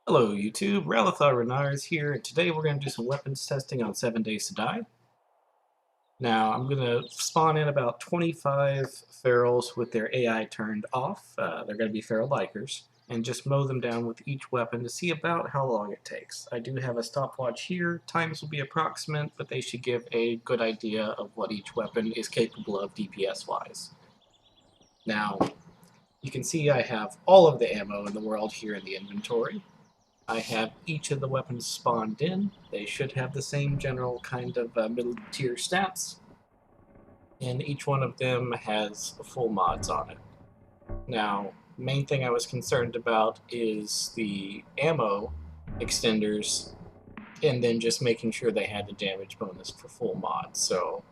Hello YouTube, Ralathar Renars here, and today we're going to do some weapons testing on 7 Days to Die. Now, I'm going to spawn in about 25 ferals with their AI turned off. They're going to be feral bikers, and just mow them down with each weapon to see about how long it takes. I do have a stopwatch here. Times will be approximate, but they should give a good idea of what each weapon is capable of DPS-wise. Now, you can see I have all of the ammo in the world here in the inventory. I have each of the weapons spawned in. They should have the same general kind of middle tier stats. And each one of them has full mods on it. Now, main thing I was concerned about is the ammo extenders, and then just making sure they had the damage bonus for full mods. So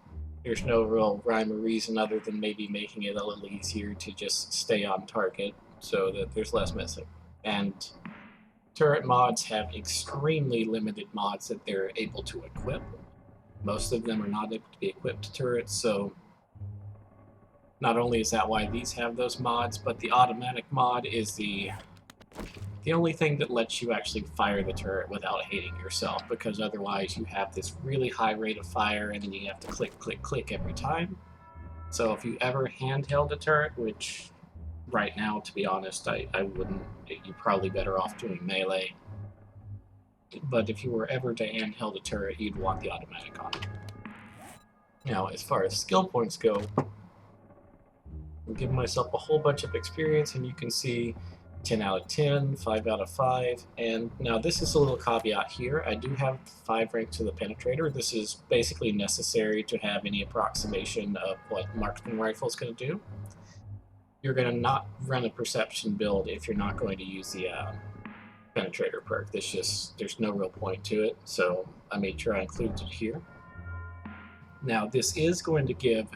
there's no real rhyme or reason other than maybe making it a little easier to just stay on target so that there's less missing. And turret mods have extremely limited mods that they're able to equip. Most of them are not able to be equipped to turrets, so not only is that why these have those mods, but the automatic mod is the only thing that lets you actually fire the turret without hating yourself, because otherwise you have this really high rate of fire and then you have to click, click, click every time. So if you ever handheld a turret, which right now, to be honest, I wouldn't. You're probably better off doing melee. But if you were ever to handheld a turret, you'd want the automatic on it. Now, as far as skill points go, I'm giving myself a whole bunch of experience, and you can see 10 out of 10, 5 out of 5, and now this is a little caveat here. I do have 5 ranks to the Penetrator. This is basically necessary to have any approximation of what Marksman Rifle is going to do. You're going to not run a perception build if you're not going to use the penetrator perk. There's no real point to it, so I made sure I included it here. Now, this is going to give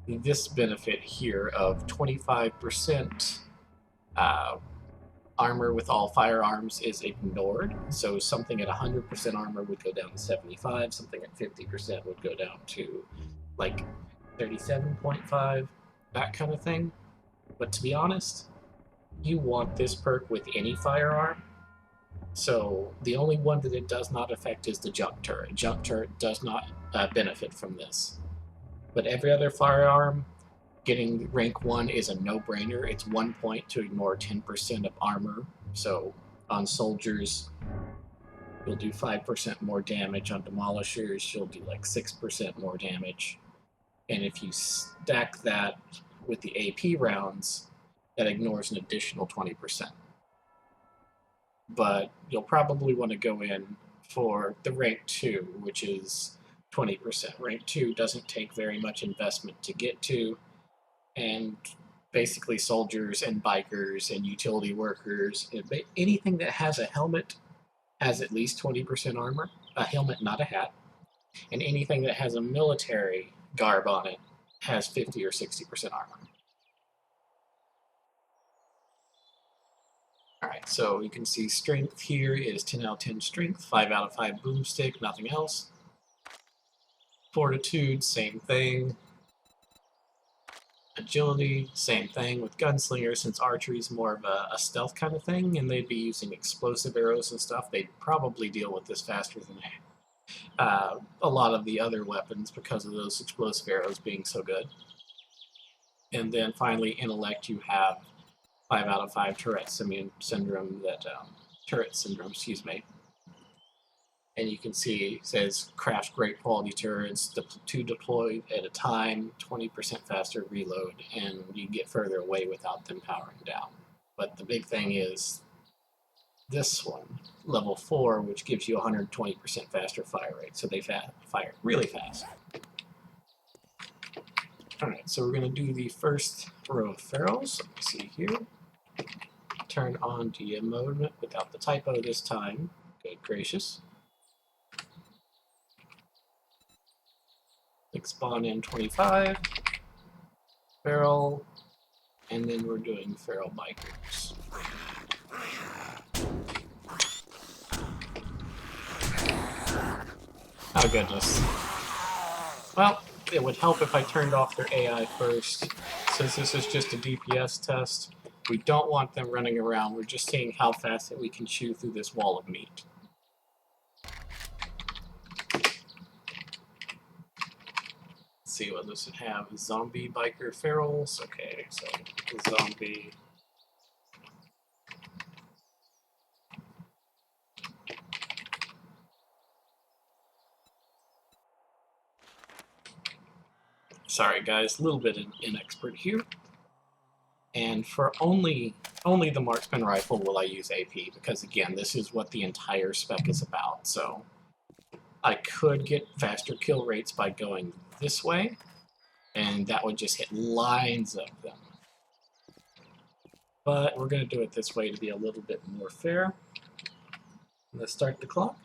this benefit here of 25% armor with all firearms is ignored. So something at 100% armor would go down to 75, something at 50% would go down to like 37.5, that kind of thing. But to be honest, you want this perk with any firearm. So the only one that it does not affect is the junk turret. Junk turret does not benefit from this. But every other firearm, getting rank 1 is a no-brainer. It's 1 point to ignore 10% of armor. So on soldiers, you'll do 5% more damage. On demolishers, you'll do like 6% more damage. And if you stack that with the AP rounds, that ignores an additional 20%. But you'll probably want to go in for the rank 2, which is 20%. Rank 2 doesn't take very much investment to get to, and basically soldiers and bikers and utility workers, anything that has a helmet has at least 20% armor, a helmet, not a hat, and anything that has a military garb on it has 50 or 60% armor. Alright, so you can see strength here is 10 out of 10 strength, 5 out of 5 boomstick, nothing else. Fortitude, same thing. Agility, same thing with gunslinger, since archery is more of a stealth kind of thing, and they'd be using explosive arrows and stuff, they'd probably deal with this faster than a lot of the other weapons because of those explosive arrows being so good. And then finally, intellect, you have 5 out of 5 turret syndrome, and you can see it says craft great quality turrets, 2 deploy at a time, 20% faster reload, and you get further away without them powering down. But the big thing is this one, level 4, which gives you 120% faster fire rate, so they fire really fast. Alright, so we're going to do the first row of ferals. Let me see here. Turn on DM mode without the typo this time. Good gracious. Click spawn in 25. Feral. And then we're doing feral bikers. Oh goodness. Well, it would help if I turned off their AI first. Since this is just a DPS test, We don't want them running around. We're just seeing how fast that we can chew through this wall of meat. Let's see what this would have. Zombie biker ferals. Okay, so zombie. Sorry guys, a little bit inexpert here. And for only the Marksman Rifle will I use AP, because again, this is what the entire spec is about. So I could get faster kill rates by going this way, and that would just hit lines of them. But we're going to do it this way to be a little bit more fair. Let's start the clock.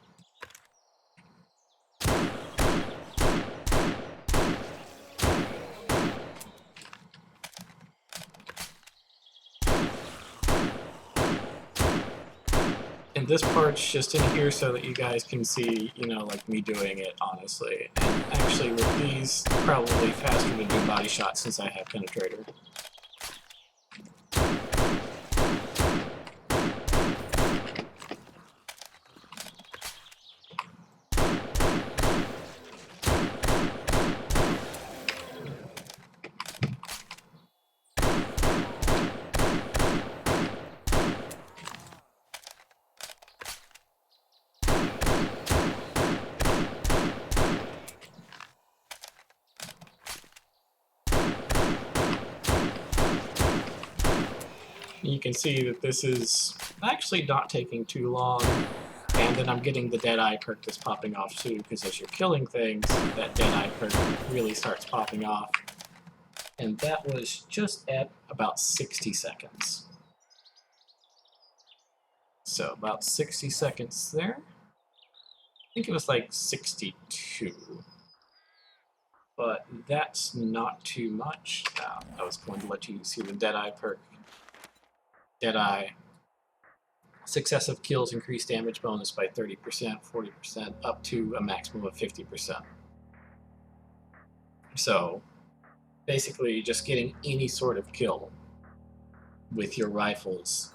And this part's just in here so that you guys can see, you know, like me doing it, honestly. And actually with these, probably faster to do body shots since I have penetrator. You can see that this is actually not taking too long, and then I'm getting the Deadeye perk that's popping off too, because as you're killing things, that Deadeye perk really starts popping off. And that was just at about 60 seconds. So about 60 seconds there. I think it was like 62. But that's not too much. I was going to let you see the Deadeye perk. Deadeye. Successive kills increase damage bonus by 30%, 40%, up to a maximum of 50%. So, basically, just getting any sort of kill with your rifles,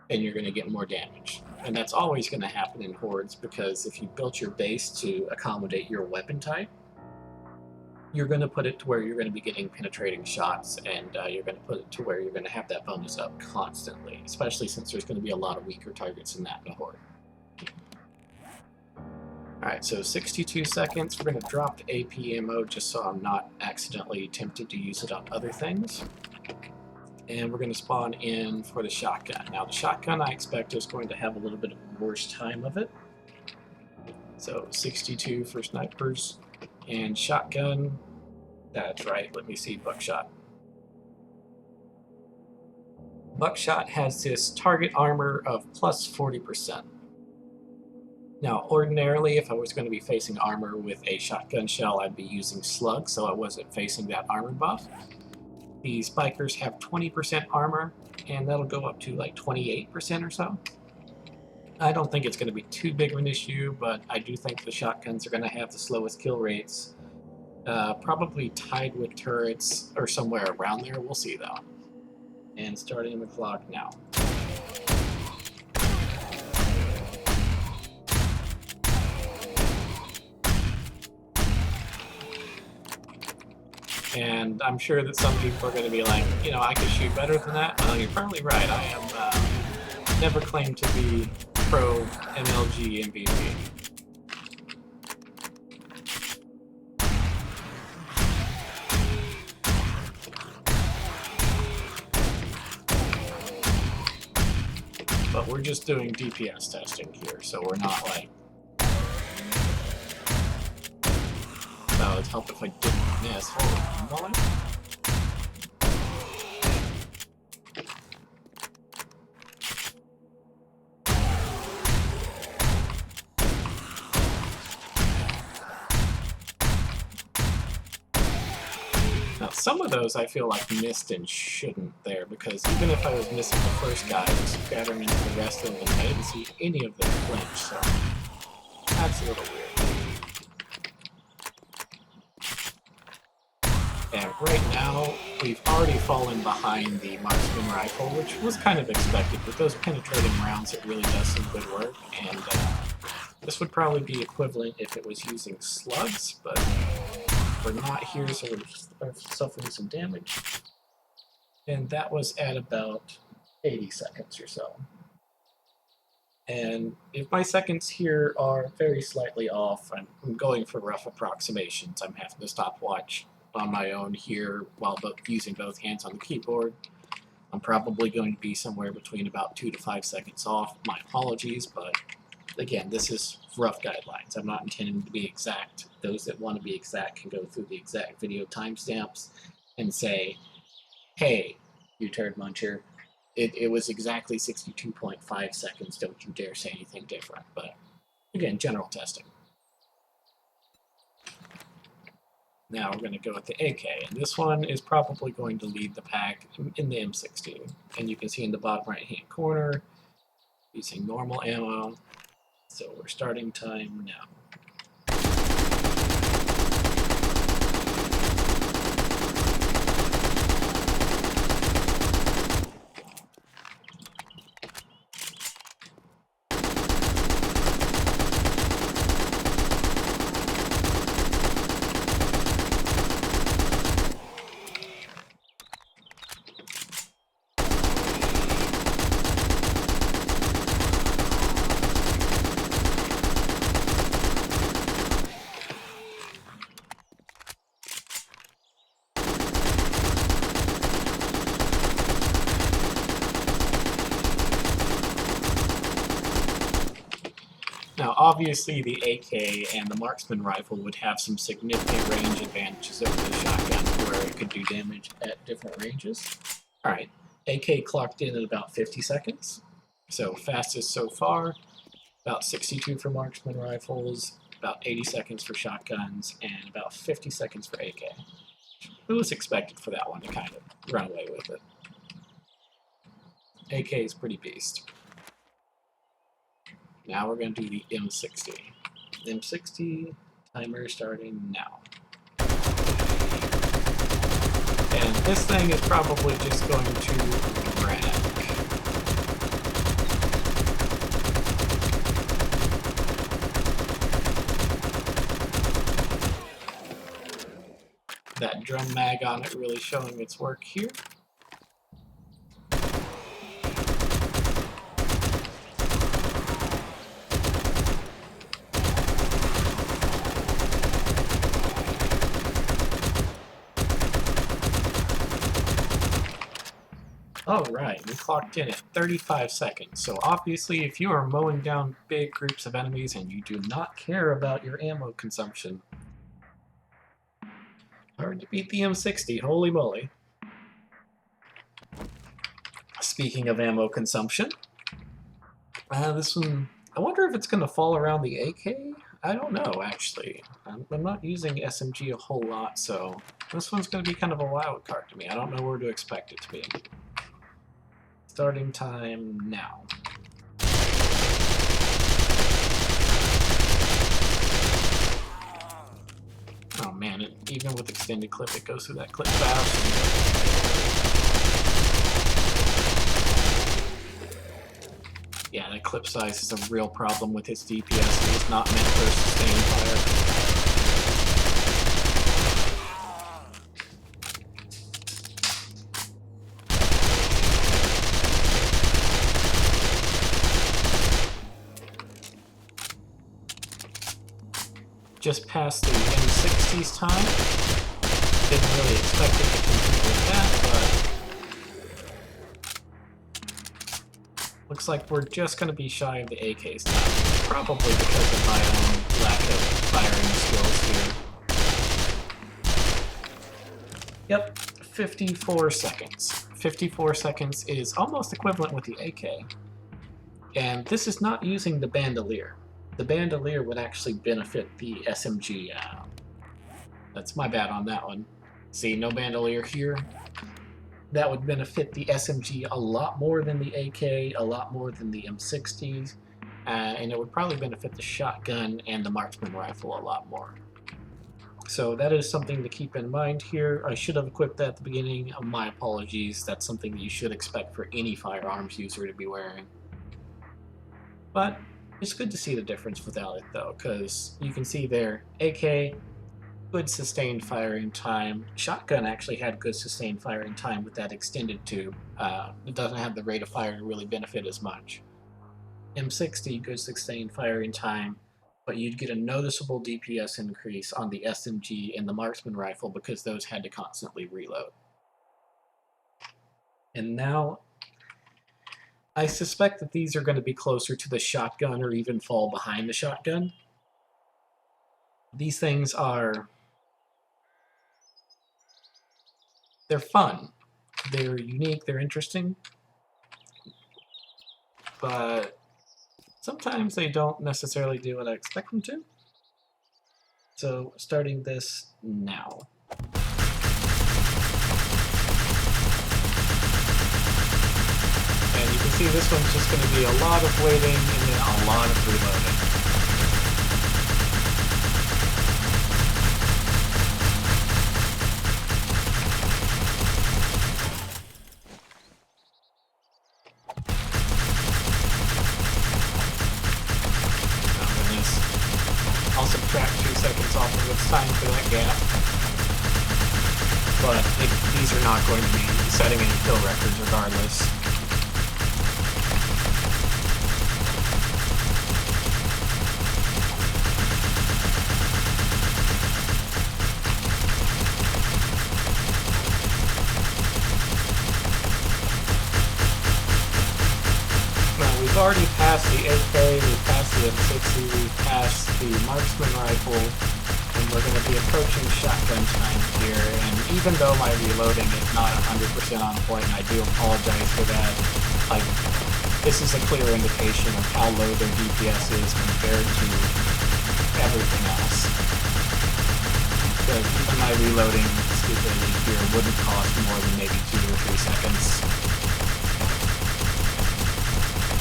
and you're going to get more damage. And that's always going to happen in hordes, because if you built your base to accommodate your weapon type, you're going to put it to where you're going to be getting penetrating shots, and you're going to put it to where you're going to have that bonus up constantly, especially since there's going to be a lot of weaker targets in that horde. Alright, so 62 seconds. We're going to drop the AP ammo just so I'm not accidentally tempted to use it on other things. And we're going to spawn in for the shotgun. Now the shotgun I expect is going to have a little bit of a worse time of it. So 62 for snipers. And shotgun, that's right, let me see buckshot. Buckshot has this target armor of plus 40%. Now, ordinarily, if I was going to be facing armor with a shotgun shell, I'd be using slug, so I wasn't facing that armor buff. These bikers have 20% armor, and that'll go up to like 28% or so. I don't think it's going to be too big of an issue, but I do think the shotguns are going to have the slowest kill rates. Probably tied with turrets or somewhere around there. We'll see though. And starting the clock now. And I'm sure that some people are going to be like, you know, I could shoot better than that. Well, you're probably right. I am never claimed to be pro MLG MVP. But we're just doing DPS testing here, so we're not like... That would help if I didn't miss. Holy moly. Now, some of those I feel like missed and shouldn't there, because even if I was missing the first guy, I was scattering into the rest of them, I didn't see any of them flinch, so that's a little weird. And right now, we've already fallen behind the Marksman Rifle, which was kind of expected. With those penetrating rounds, it really does some good work, and this would probably be equivalent if it was using slugs, but we're not here, so we're suffering some damage. And that was at about 80 seconds or so. And if my seconds here are very slightly off, I'm going for rough approximations. I'm having to stopwatch on my own here while using both hands on the keyboard. I'm probably going to be somewhere between about 2 to 5 seconds off. My apologies, but again, this is rough guidelines. I'm not intending to be exact. Those that want to be exact can go through the exact video timestamps and say, hey, you turd muncher, it was exactly 62.5 seconds. Don't you dare say anything different. But again, general testing. Now we're going to go with the AK, and this one is probably going to lead the pack in the M16. And you can see in the bottom right-hand corner, using normal ammo. So we're starting time now. Now, obviously, the AK and the Marksman Rifle would have some significant range advantages over the shotgun, where it could do damage at different ranges. Alright, AK clocked in at about 50 seconds, so fastest so far. About 62 for Marksman Rifles, about 80 seconds for shotguns, and about 50 seconds for AK. It was expected for that one to kind of run away with it. AK is pretty beast. Now we're going to do the M60. M60, timer starting now. And this thing is probably just going to wreck. That drum mag on it really showing its work here. Alright, we clocked in at 35 seconds, so obviously if you are mowing down big groups of enemies and you do not care about your ammo consumption, hard to beat the M60, holy moly. Speaking of ammo consumption, this one, I wonder if it's going to fall around the AK? I don't know, actually. I'm not using SMG a whole lot, so this one's going to be kind of a wild card to me. I don't know where to expect it to be. Starting time now. Oh man, even with extended clip, it goes through that clip fast. Yeah, that clip size is a real problem with its DPS. It is not meant for sustained fire. Just past the M60's time. Didn't really expect it to compete with that, but looks like we're just going to be shy of the AK's time. Probably because of my own lack of firing skills here. Yep, 54 seconds. 54 seconds is almost equivalent with the AK. And this is not using the bandolier. The bandolier would actually benefit the SMG. That's my bad on that one. See, no bandolier here. That would benefit the SMG a lot more than the AK, a lot more than the M60s, and it would probably benefit the shotgun and the Marksman Rifle a lot more. So that is something to keep in mind here. I should have equipped that at the beginning. My apologies. That's something that you should expect for any firearms user to be wearing. But it's good to see the difference without it though, because you can see there, AK, good sustained firing time. Shotgun actually had good sustained firing time with that extended tube. It doesn't have the rate of fire to really benefit as much. M60, good sustained firing time, but you'd get a noticeable DPS increase on the SMG and the Marksman Rifle because those had to constantly reload. And now, I suspect that these are going to be closer to the shotgun or even fall behind the shotgun. These things are... they're fun. They're unique, they're interesting, but sometimes they don't necessarily do what I expect them to. So, starting this now. And you can see this one's just going to be a lot of waiting and then a lot of reloading. I'll subtract 2 seconds off of its time for that gap. But these are not going to be setting any kill records regardless. We've already passed the AK, we've passed the M60, we've passed the Marksman Rifle, and we're going to be approaching shotgun time here, and even though my reloading is not 100% on point, and I do apologize for that, this is a clear indication of how low their DPS is compared to everything else. Because even my reloading stupidity here wouldn't cost more than maybe 2 or 3 seconds.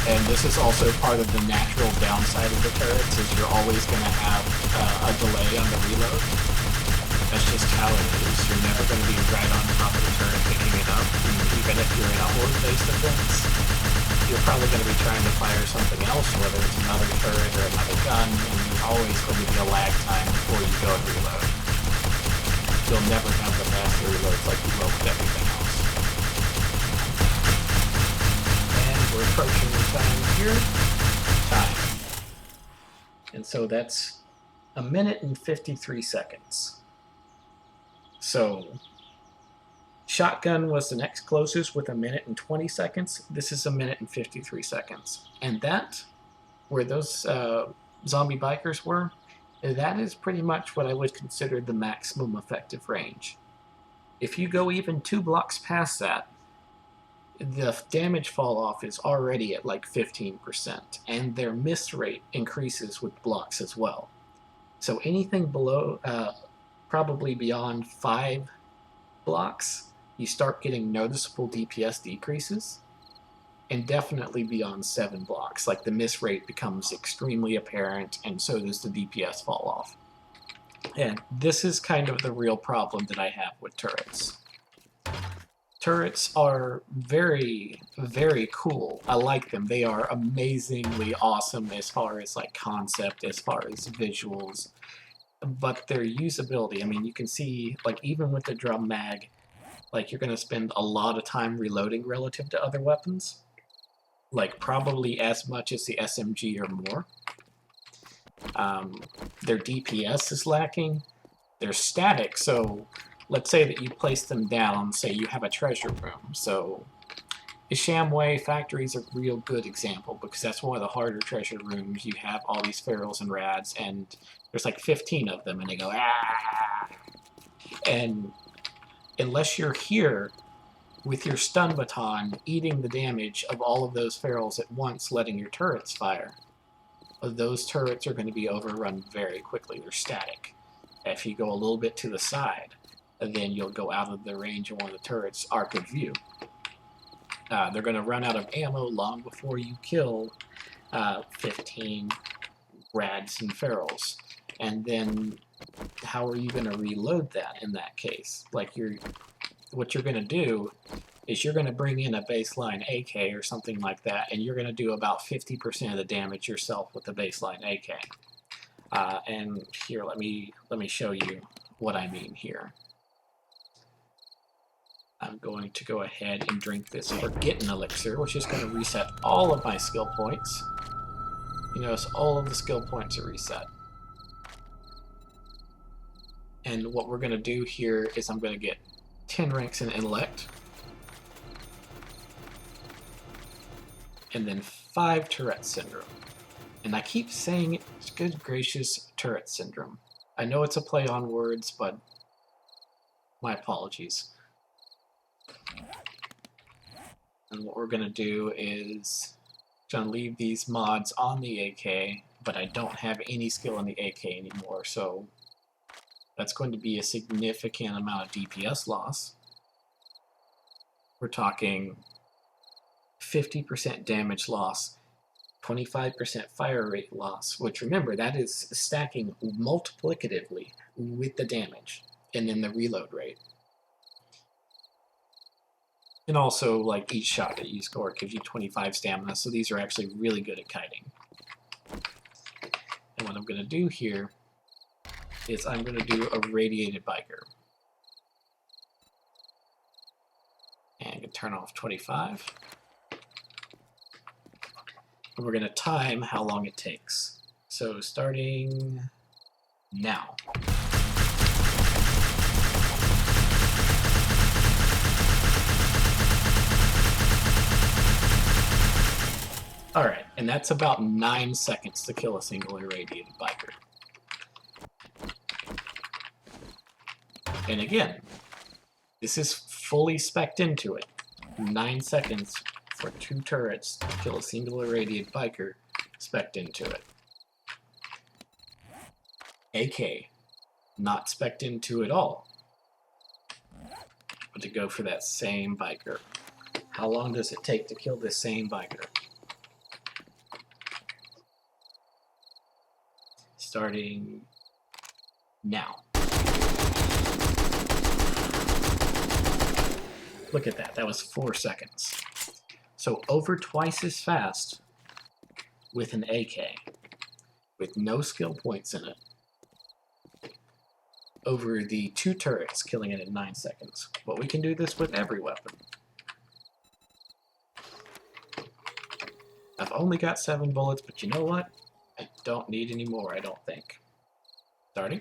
And this is also part of the natural downside of the turrets, is you're always going to have a delay on the reload. That's just how it is. You're never going to be right on top of the turret picking it up. And even if you're in a horde-based defense, you're probably going to be trying to fire something else, whether it's another turret or another gun, and there's always going to be a lag time before you go and reload. You'll never have the faster reloads like you will with everything else. We're approaching the time here. Time. And so that's 1 minute and 53 seconds. So, shotgun was the next closest with 1 minute and 20 seconds. This is 1 minute and 53 seconds. And that, where those zombie bikers were, that is pretty much what I would consider the maximum effective range. If you go even 2 blocks past that, the damage fall off is already at like 15%, and their miss rate increases with blocks as well. So anything below, probably beyond 5 blocks, you start getting noticeable DPS decreases, and definitely beyond 7 blocks, like the miss rate becomes extremely apparent, and so does the DPS fall off. And this is kind of the real problem that I have with turrets. Turrets are very, very cool. I like them. They are amazingly awesome as far as like concept, as far as visuals. But their usability, I mean, you can see, like, even with the drum mag, like, you're going to spend a lot of time reloading relative to other weapons. Like, probably as much as the SMG or more. Their DPS is lacking. They're static, so let's say that you place them down, say you have a treasure room. So Shamway Factory is a real good example, because that's one of the harder treasure rooms. You have all these ferals and rads, and there's like 15 of them, and they go, ah! And unless you're here with your stun baton eating the damage of all of those ferals at once, letting your turrets fire, those turrets are going to be overrun very quickly. They're static. If you go a little bit to the side, then you'll go out of the range of one of the turrets' arc of view. They're going to run out of ammo long before you kill 15 rads and ferals. And then how are you going to reload that in that case? Like, what you're going to do is you're going to bring in a baseline AK or something like that, and you're going to do about 50% of the damage yourself with the baseline AK. And here, let me show you what I mean here. I'm going to go ahead and drink this Forgetting Elixir, which is going to reset all of my skill points. You notice all of the skill points are reset. And what we're going to do here is I'm going to get 10 ranks in Intellect, and then 5 Tourette Syndrome. And I keep saying it, good gracious, Tourette Syndrome. I know it's a play on words, but my apologies. And what we're going to do is going to leave these mods on the AK, but I don't have any skill in the AK anymore, so that's going to be a significant amount of DPS loss. We're talking 50% damage loss, 25% fire rate loss, which remember, that is stacking multiplicatively with the damage, and then the reload rate. And also, like, each shot that you score gives you 25 stamina, so these are actually really good at kiting. And what I'm going to do here is I'm going to do a Radiated Biker. And I'm going to turn off 25. And we're going to time how long it takes. So starting now. Alright, and that's about 9 seconds to kill a single Irradiated Biker. And again, this is fully spec'd into it. 9 seconds for 2 turrets to kill a single Irradiated Biker, spec'd into it. AK, not spec'd into at all. But to go for that same biker. How long does it take to kill this same biker? Starting now. Look at that, that was 4 seconds. So over twice as fast with an AK, with no skill points in it, over the 2 turrets, killing it in 9 seconds. But we can do this with every weapon. I've only got 7 bullets, but you know what? I don't need any more, I don't think. Starting.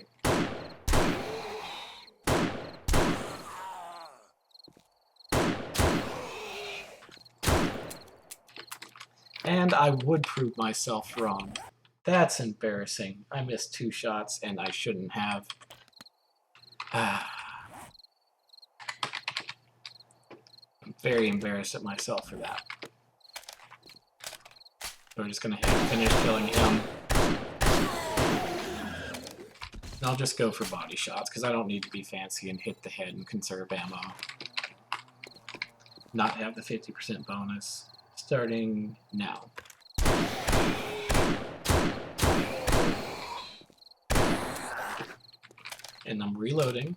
And I would prove myself wrong. That's embarrassing. I missed 2 shots and I shouldn't have. I'm very embarrassed at myself for that. We're just gonna finish killing him. And I'll just go for body shots, because I don't need to be fancy and hit the head and conserve ammo. Not have the 50% bonus. Starting now. And I'm reloading.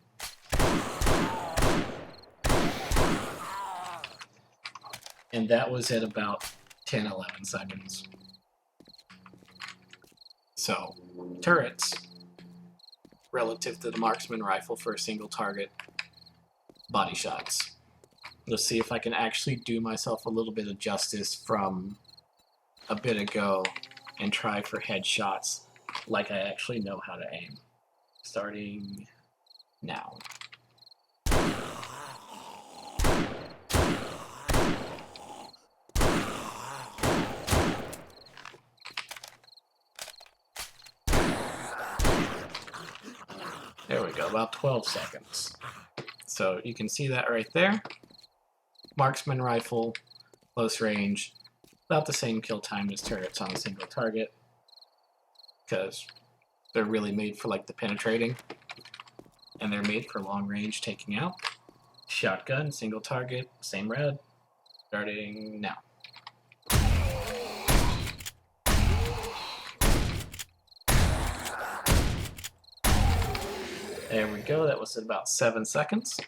And that was at about 10-11 seconds. So, turrets, relative to the Marksman Rifle for a single target, body shots. Let's see if I can actually do myself a little bit of justice from a bit ago and try for headshots like I actually know how to aim. Starting now. There we go, about 12 seconds. So you can see that right there. Marksman Rifle, close range, about the same kill time as turrets on a single target, because they're really made for like the penetrating, and they're made for long range taking out. Shotgun, single target, same red, starting now. There we go, that was at about 7 seconds.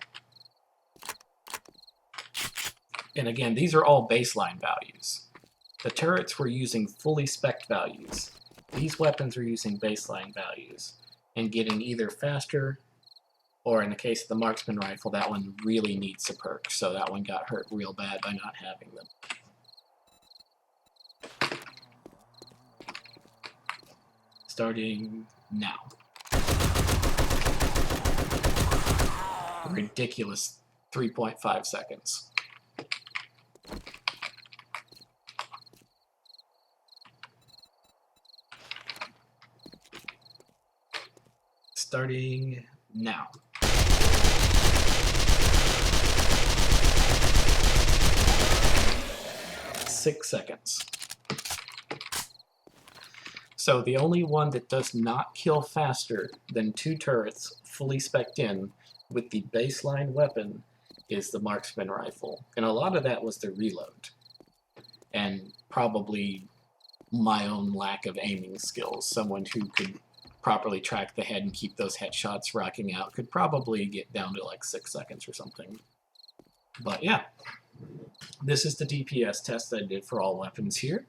And again, these are all baseline values. The turrets were using fully spec'd values. These weapons are using baseline values and getting either faster, or in the case of the Marksman Rifle, that one really needs a perk, so that one got hurt real bad by not having them. Starting now. Ridiculous 3.5 seconds. Starting now. Six seconds. So the only one that does not kill faster than 2 turrets fully spec'd in with the baseline weapon is the Marksman Rifle. And a lot of that was the reload. And probably my own lack of aiming skills. Someone who could properly track the head and keep those headshots rocking out could probably get down to like 6 seconds or something. But yeah, this is the DPS test that I did for all weapons here.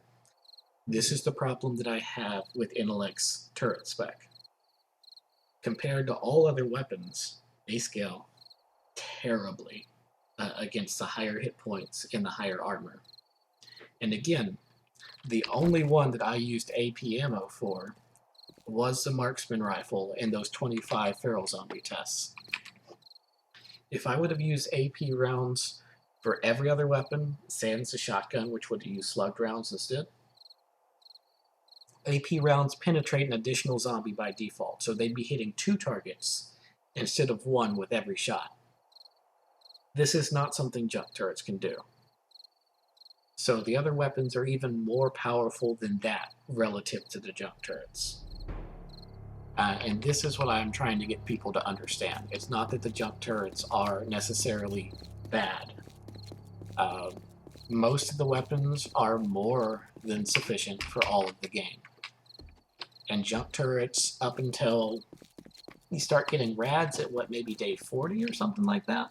This is the problem that I have with Intellect's turret spec. Compared to all other weapons, they scale terribly against the higher hit points and the higher armor. And again, the only one that I used AP ammo for was the Marksman Rifle in those 25 feral zombie tests. If I would have used AP rounds for every other weapon, sans the shotgun, which would have used slugged rounds instead, AP rounds penetrate an additional zombie by default, so they'd be hitting 2 targets instead of 1 with every shot. This is not something junk turrets can do. So the other weapons are even more powerful than that relative to the junk turrets. And this is what I'm trying to get people to understand. It's not that the junk turrets are necessarily bad. Most of the weapons are more than sufficient for all of the game. And junk turrets, up until you start getting rads at what, maybe day 40 or something like that,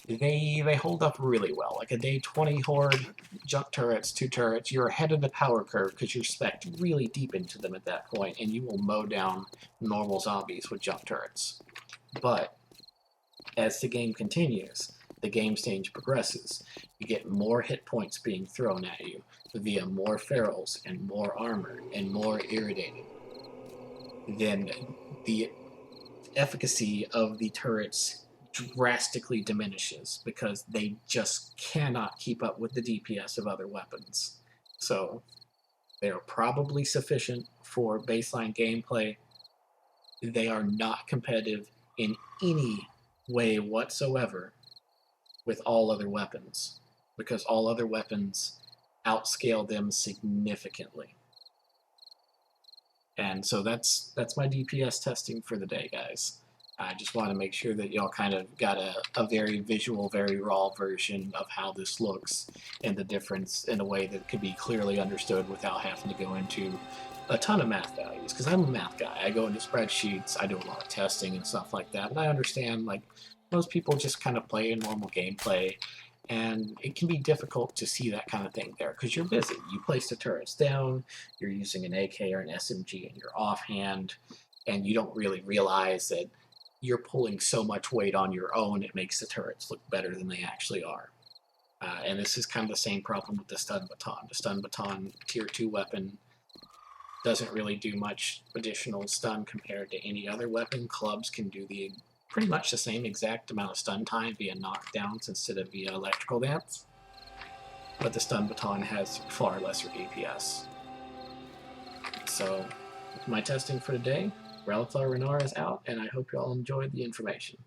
they hold up really well. Like a day 20 horde, junk turrets, 2 turrets, you're ahead of the power curve because you're spec'd really deep into them at that point, and you will mow down normal zombies with junk turrets. But as the game continues, the game stage progresses. You get more hit points being thrown at you via more ferals and more armor and more irritating. Then the efficacy of the turrets drastically diminishes because they just cannot keep up with the DPS of other weapons. So they're probably sufficient for baseline gameplay. They are not competitive in any way whatsoever with all other weapons, because all other weapons outscale them significantly. And so that's my DPS testing for the day, guys. I just want to make sure that y'all kind of got a very visual, very raw version of how this looks and the difference in a way that could be clearly understood without having to go into a ton of math values. Because I'm a math guy. I go into spreadsheets, I do a lot of testing and stuff like that. And I understand, like, most people just kind of play a normal gameplay, and it can be difficult to see that kind of thing there because you're busy. You place the turrets down, you're using an AK or an SMG in your offhand, and you don't really realize that you're pulling so much weight on your own, it makes the turrets look better than they actually are. And this is kind of the same problem with the stun baton. The stun baton tier 2 weapon doesn't really do much additional stun compared to any other weapon. Clubs can do pretty much the same exact amount of stun time via knockdowns instead of via electrical dance, but the stun baton has far lesser DPS. So, my testing for today, Relithar Renar is out, and I hope you all enjoyed the information.